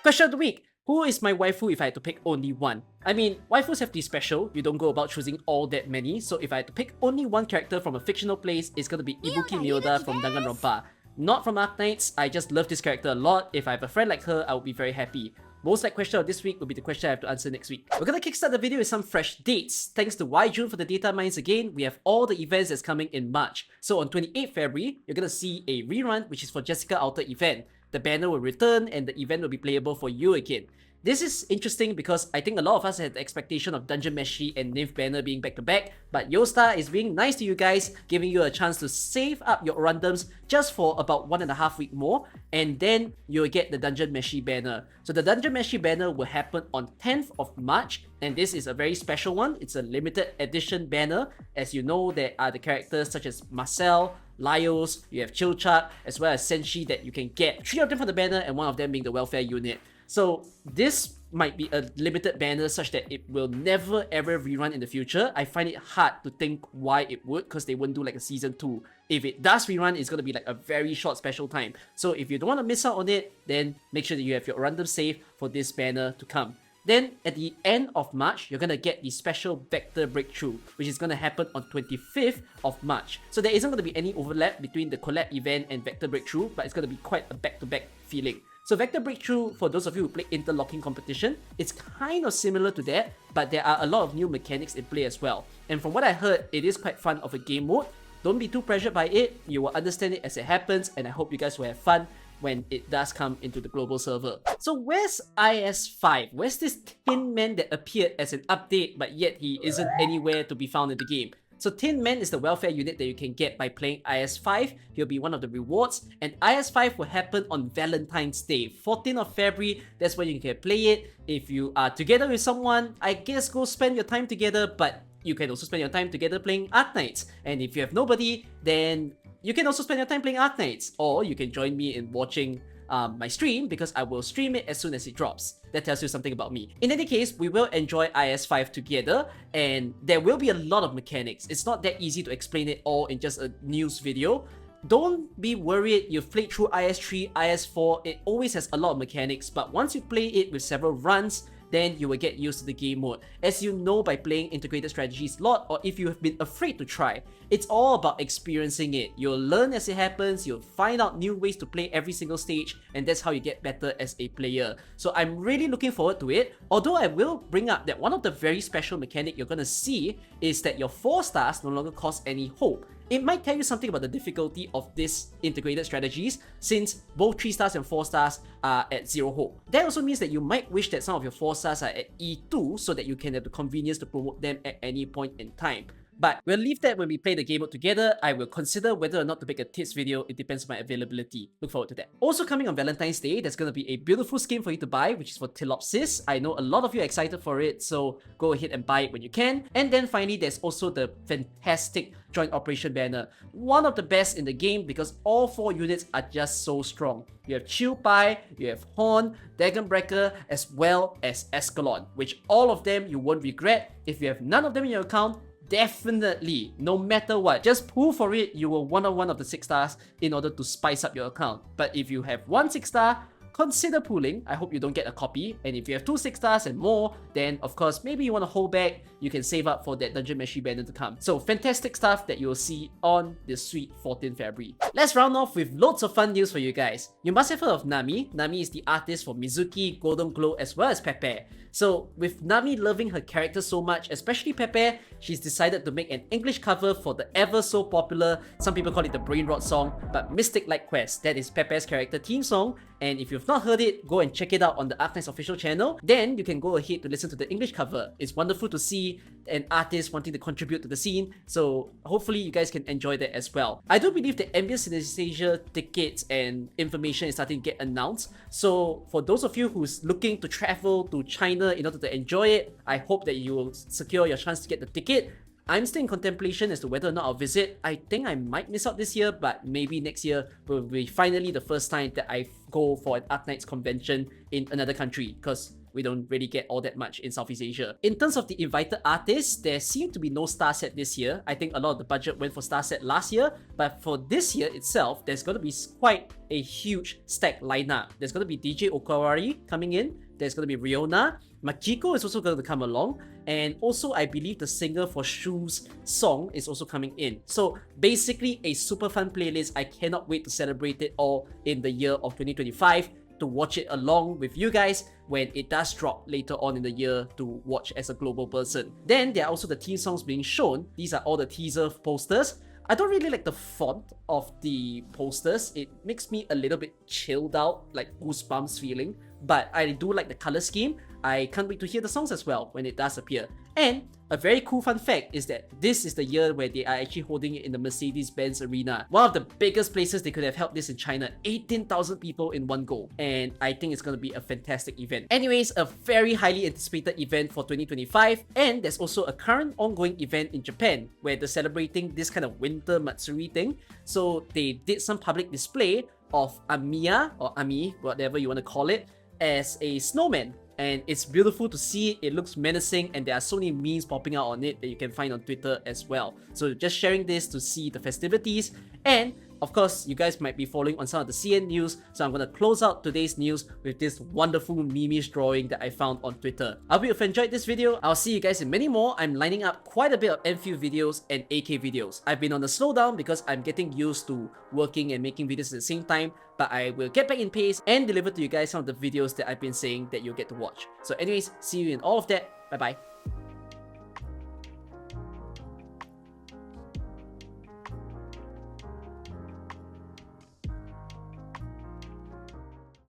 Question of the week. Who is my waifu if I had to pick only one? I mean, waifus have to be special. You don't go about choosing all that many. So if I had to pick only one character from a fictional place, it's gonna be Ibuki Miyoda from Danganronpa. Not from Arknights. I just love this character a lot. If I have a friend like her, I would be very happy. Most likely question of this week will be the question I have to answer next week. We're gonna kickstart the video with some fresh dates. Thanks to June for the data mines again, we have all the events that's coming in March. So on 28th February, you're gonna see a rerun, which is for Jessica Alter event. The banner will return and the event will be playable for you again. This is interesting because I think a lot of us had the expectation of Dungeon Meshi and Nymph banner being back to back, but Yostar is being nice to you guys, giving you a chance to save up your randoms just for about 1.5 weeks more, and then you'll get the Dungeon Meshi banner. So the Dungeon Meshi banner will happen on 10th of March, and this is a very special one. It's a limited edition banner. As you know, there are the characters such as Marcel, Laios, you have Chilchak, as well as Senshi that you can get. 3 of them from the banner and 1 of them being the welfare unit. So this might be a limited banner such that it will never ever rerun in the future. I find it hard to think why it would, because they wouldn't do like a season 2. If it does rerun, it's going to be like a very short special time. So if you don't want to miss out on it, then make sure that you have your random save for this banner to come. Then at the end of March, you're gonna get the special Vector Breakthrough, which is gonna happen on 25th of March. So there isn't gonna be any overlap between the COLLAB event and Vector Breakthrough, but it's gonna be quite a back-to-back feeling. So Vector Breakthrough, for those of you who play interlocking competition, it's kind of similar to that, but there are a lot of new mechanics in play as well. And from what I heard, it is quite fun of a game mode. Don't be too pressured by it, you will understand it as it happens, and I hope you guys will have fun when it does come into the global server. So where's IS5? Where's this Tin Man that appeared as an update but yet he isn't anywhere to be found in the game? So Tin Man is the welfare unit that you can get by playing IS5. He'll be one of the rewards, and IS5 will happen on Valentine's Day, 14th of February. That's when you can play it. If you are together with someone, I guess go spend your time together, but you can also spend your time together playing Arknights. And if you have nobody, then you can also spend your time playing Arknights, or you can join me in watching my stream, because I will stream it as soon as it drops. That tells you something about me. In any case, we will enjoy IS5 together, and there will be a lot of mechanics. It's not that easy to explain it all in just a news video. Don't be worried, you've played through IS3, IS4, it always has a lot of mechanics, but once you play it with several runs, then you will get used to the game mode. As you know by playing integrated strategies a lot, or if you have been afraid to try, it's all about experiencing it. You'll learn as it happens, you'll find out new ways to play every single stage, and that's how you get better as a player. So I'm really looking forward to it, although I will bring up that one of the very special mechanic you're gonna see is that your 4 stars no longer cost any hope. It might tell you something about the difficulty of these integrated strategies, since both 3 stars and 4 stars are at 0 hope. That also means that you might wish that some of your 4 stars are at E2 so that you can have the convenience to promote them at any point in time. But we'll leave that when we play the game mode together. I will consider whether or not to make a TEASED video. It depends on my availability. Look forward to that. Also coming on Valentine's Day, there's going to be a beautiful skin for you to buy, which is for Tilopsis. I know a lot of you are excited for it, so go ahead and buy it when you can. And then finally, there's also the fantastic Joint Operation banner. One of the best in the game because all 4 units are just so strong. You have Chill Pai, you have Horn, Dragonbreaker, as well as Escalon, which all of them you won't regret. If you have none of them in your account, definitely, no matter what, just pull for it. You will want one of the 6 stars in order to spice up your account. But if you have 1 6 star, consider pooling. I hope you don't get a copy. And if you have 2 6 stars and more, then of course maybe you want to hold back. You can save up for that Dungeon Meshi banner to come. So fantastic stuff that you'll see on this sweet 14th February. Let's round off with loads of fun news for you guys. You must have heard of Namie. Namie is the artist for Mizuki, Golden Glow, as well as Pepe. So with Namie loving her character so much, especially Pepe, she's decided to make an English cover for the ever so popular, some people call it the Brain Rot song, but Mystic Light Quest. That is Pepe's character theme song, and if you've not heard it, go and check it out on the Arknights official channel. Then you can go ahead to listen to the English cover. It's wonderful to see an artist wanting to contribute to the scene, so hopefully you guys can enjoy that as well. I do believe that Ambience Synesthesia tickets and information is starting to get announced, so for those of you who's looking to travel to China in order to enjoy it, I hope that you will secure your chance to get the ticket. I'm still in contemplation as to whether or not I'll visit. I think I might miss out this year, but maybe next year will be finally the first time that I go for an Arknights convention in another country, because we don't really get all that much in Southeast Asia. In terms of the invited artists, there seem to be no star set this year. I think a lot of the budget went for star set last year, but for this year itself, there's going to be quite a huge stack lineup. There's going to be DJ Okawari coming in, there's going to be Riona, Makiko is also going to come along, and also I believe the singer for Shu's song is also coming in. So basically a super fun playlist. I cannot wait to celebrate it all in the year of 2025, to watch it along with you guys when it does drop later on in the year to watch as a global person. Then there are also the theme songs being shown. These are all the teaser posters. I don't really like the font of the posters. It makes me a little bit chilled out, like goosebumps feeling, but I do like the color scheme. I can't wait to hear the songs as well when it does appear. And a very cool fun fact is that this is the year where they are actually holding it in the Mercedes-Benz Arena. One of the biggest places they could have held this in China, 18,000 people in one go. And I think it's going to be a fantastic event. Anyways, a very highly anticipated event for 2025. And there's also a current ongoing event in Japan where they're celebrating this kind of winter Matsuri thing. So they did some public display of Amiya, or Ami, whatever you want to call it, as a snowman. And it's beautiful to see. It looks menacing, and there are so many memes popping out on it that you can find on Twitter as well. So just sharing this to see the festivities. And of course, you guys might be following on some of the CN news, so I'm going to close out today's news with this wonderful meme-ish drawing that I found on Twitter. I hope you've enjoyed this video. I'll see you guys in many more. I'm lining up quite a bit of MFU videos and AK videos. I've been on the slowdown because I'm getting used to working and making videos at the same time, but I will get back in pace and deliver to you guys some of the videos that I've been saying that you'll get to watch. So anyways, see you in all of that. Bye bye.